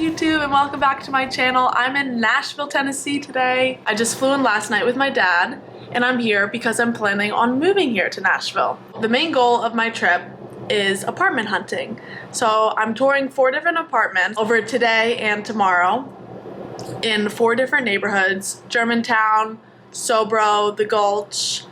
YouTube and welcome back to my channel. I'm in Nashville, Tennessee today. I just flew in last night with my dad and I'm here because I'm planning on moving here to Nashville. The main goal of my trip is apartment hunting. So I'm touring 4 different apartments over today and tomorrow in 4 different neighborhoods: Germantown, Sobro, the Gulch.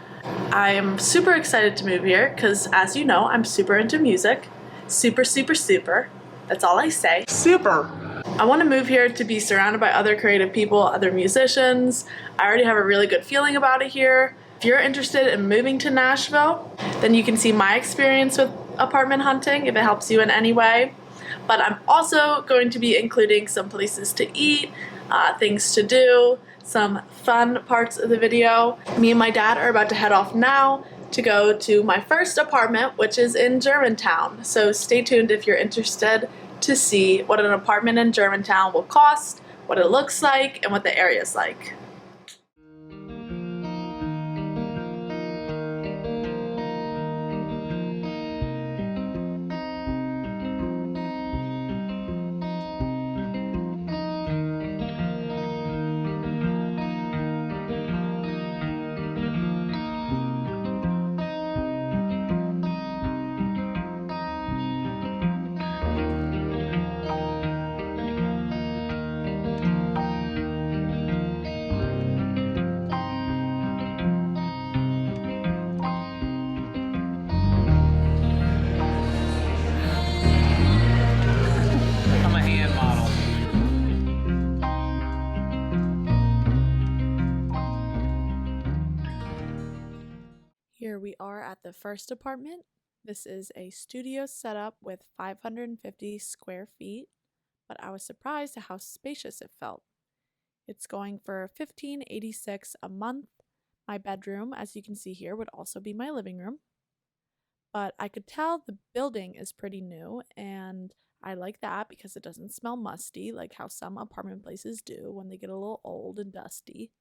I am super excited to move here because, as you know, I'm super into music. Super, super, super. That's all I say. Super. I want to move here to be surrounded by other creative people, other musicians. I already have a really good feeling about it here. If you're interested in moving to Nashville, then you can see my experience with apartment hunting if it helps you in any way. But I'm also going to be including some places to eat, things to do, some fun parts of the video. Me and my dad are about to head off now to go to my first apartment, which is in Germantown. So stay tuned if you're interested to see what an apartment in Germantown will cost, what it looks like, and what the area is like. Here we are at the first apartment. This is a studio setup with 550 square feet, but I was surprised at how spacious it felt. It's going for $1,586 a month. My bedroom, as you can see here, would also be my living room. But I could tell the building is pretty new, and I like that because it doesn't smell musty like how some apartment places do when they get a little old and dusty.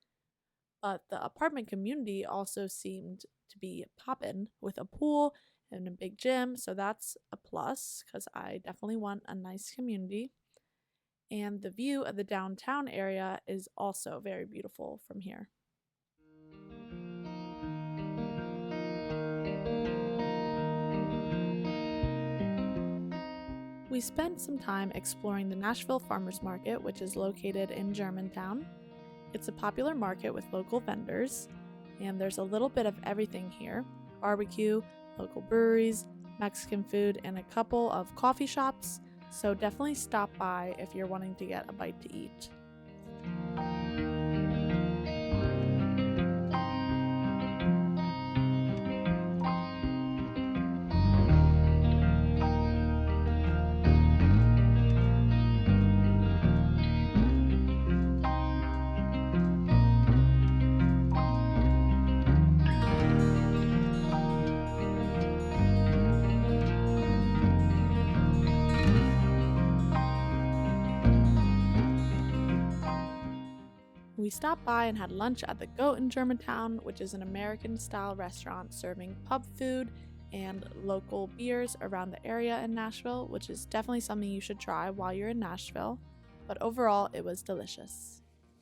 But the apartment community also seemed to be poppin' with a pool and a big gym, so that's a plus because I definitely want a nice community. And the view of the downtown area is also very beautiful from here. We spent some time exploring the Nashville Farmers Market, which is located in Germantown. It's a popular market with local vendors, and there's a little bit of everything here: barbecue, local breweries, Mexican food, and a couple of coffee shops, so definitely stop by if you're wanting to get a bite to eat. We stopped by and had lunch at the Goat in Germantown, which is an American-style restaurant serving pub food and local beers around the area in Nashville, which is definitely something you should try while you're in Nashville. But overall, it was delicious.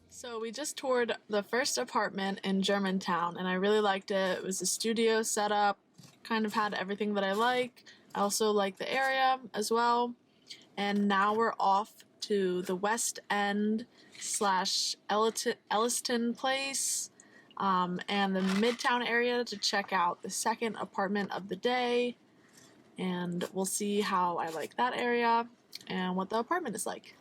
So we just toured the first apartment in Germantown, and I really liked it. It was a studio setup, kind of had everything that I like. I also like the area as well. And now we're off to the West End / Elliston Place and the Midtown area to check out the second apartment of the day, and we'll see how I like that area and what the apartment is like.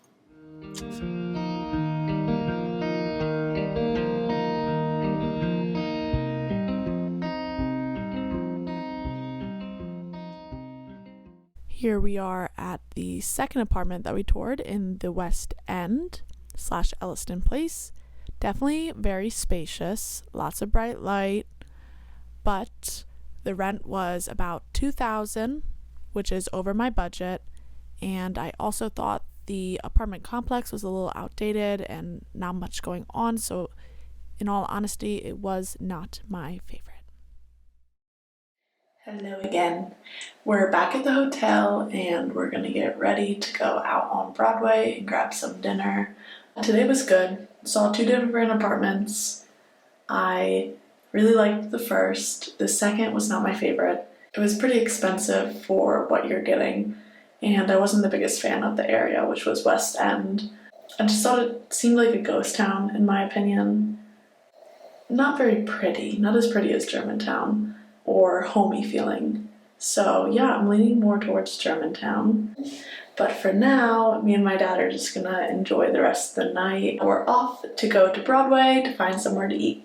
Here we are at the second apartment that we toured in the West End / Elliston Place. Definitely very spacious, lots of bright light, but the rent was about $2,000, which is over my budget, and I also thought the apartment complex was a little outdated and not much going on, so in all honesty, it was not my favorite. Hello again. We're back at the hotel and we're gonna get ready to go out on Broadway and grab some dinner. Today was good. Saw 2 different apartments. I really liked the first. The second was not my favorite. It was pretty expensive for what you're getting, and I wasn't the biggest fan of the area, which was West End. I just thought it seemed like a ghost town, in my opinion. Not very pretty, not as pretty as Germantown, or homey feeling. So yeah, I'm leaning more towards Germantown. But for now, me and my dad are just gonna enjoy the rest of the night. We're off to go to Broadway to find somewhere to eat.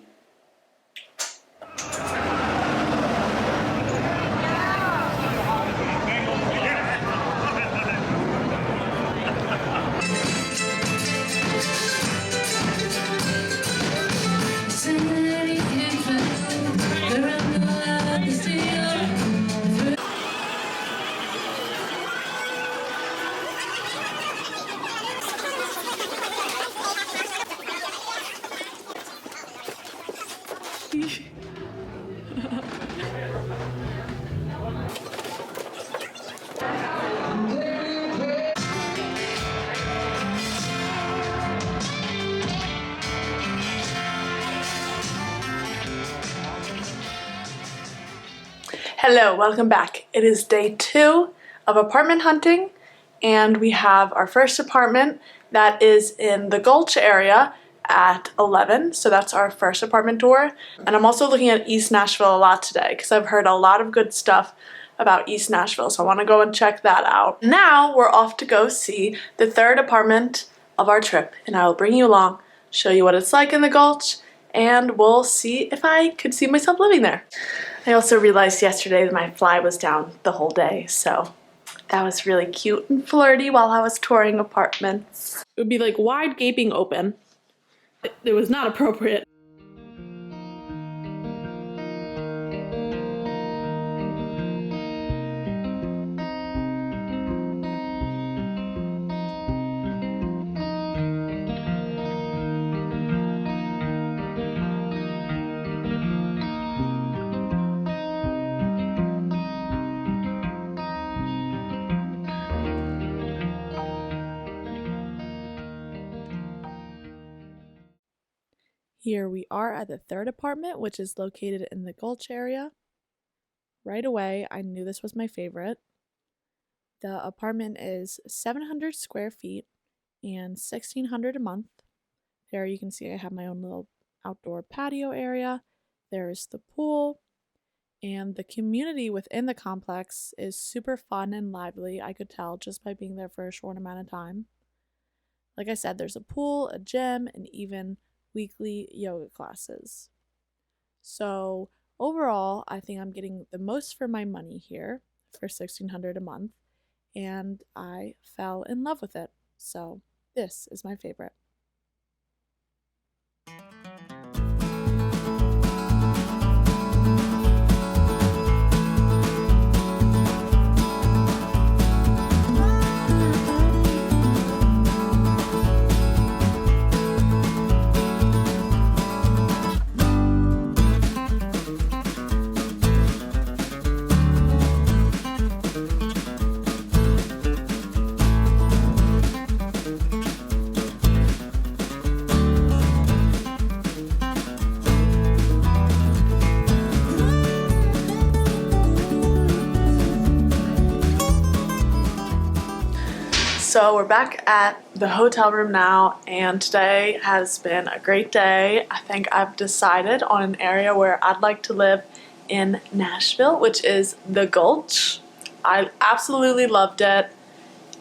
Hello, welcome back. It is day 2 of apartment hunting, and we have our first apartment that is in the Gulch area at 11, so that's our first apartment tour. And I'm also looking at East Nashville a lot today because I've heard a lot of good stuff about East Nashville, so I want to go and check that out. Now we're off to go see the 3rd apartment of our trip, and I will bring you along, show you what it's like in the Gulch, and we'll see if I could see myself living there. I also realized yesterday that my fly was down the whole day, so that was really cute and flirty while I was touring apartments. It would be like wide gaping open. It was not appropriate. Here we are at the 3rd apartment, which is located in the Gulch area. Right away, I knew this was my favorite. The apartment is 700 square feet and $1,600 a month. There you can see I have my own little outdoor patio area. There's the pool, and the community within the complex is super fun and lively. I could tell just by being there for a short amount of time. Like I said, there's a pool, a gym, and even weekly yoga classes. So overall, I think I'm getting the most for my money here for $1,600 a month, and I fell in love with it. So this is my favorite. So we're back at the hotel room now, and today has been a great day. I think I've decided on an area where I'd like to live in Nashville, which is the Gulch. I absolutely loved it,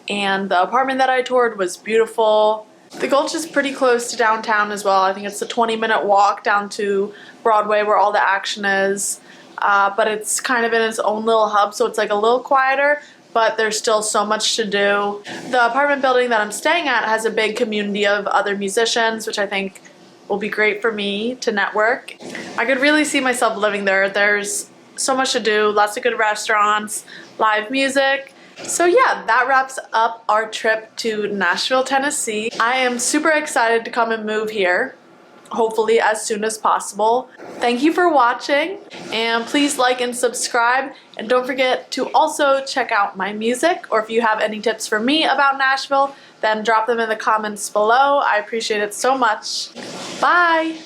and the apartment that I toured was beautiful. The Gulch is pretty close to downtown as well. I think it's a 20-minute walk down to Broadway where all the action is, but it's kind of in its own little hub, so it's like a little quieter, but there's still so much to do. The apartment building that I'm staying at has a big community of other musicians, which I think will be great for me to network. I could really see myself living there. There's so much to do, lots of good restaurants, live music. So yeah, that wraps up our trip to Nashville, Tennessee. I am super excited to come and move here. hopefully as soon as possible. Thank you for watching, and please like and subscribe, and don't forget to also check out my music, or if you have any tips for me about Nashville, then drop them in the comments below. I appreciate it so much. Bye!